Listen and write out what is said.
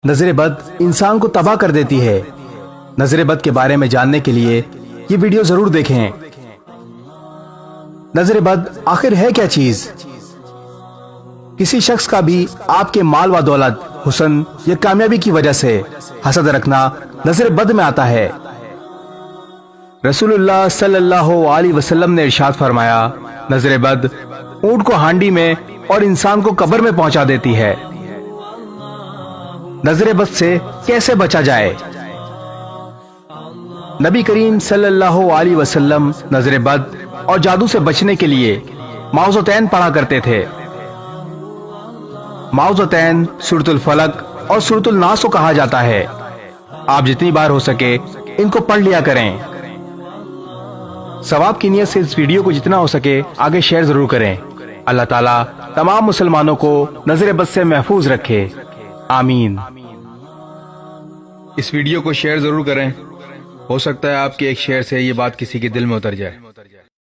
نظر بد انسان کو تباہ کر دیتی ہے۔ نظر بد کے بارے میں جاننے کے لیے یہ ویڈیو ضرور دیکھیں۔ نظر بد آخر ہے کیا چیز؟ کسی شخص کا بھی آپ کے مال و دولت، حسن یا کامیابی کی وجہ سے حسد رکھنا نظر بد میں آتا ہے۔ رسول اللہ صلی اللہ علیہ وسلم نے ارشاد فرمایا، نظر بد اونٹ کو ہانڈی میں اور انسان کو قبر میں پہنچا دیتی ہے۔ نظر بد سے کیسے بچا جائے؟ نبی کریم صلی اللہ علیہ وسلم نظر بد اور جادو سے بچنے کے لیے معوذتین پڑھا کرتے تھے۔ معوذتین سورۃ الفلق اور سورۃ الناس کو کہا جاتا ہے۔ آپ جتنی بار ہو سکے ان کو پڑھ لیا کریں۔ ثواب کی نیت سے اس ویڈیو کو جتنا ہو سکے آگے شیئر ضرور کریں۔ اللہ تعالیٰ تمام مسلمانوں کو نظر بد سے محفوظ رکھے، آمین۔ اس ویڈیو کو شیئر ضرور کریں، ہو سکتا ہے آپ کے ایک شیئر سے یہ بات کسی کے دل میں اتر جائے۔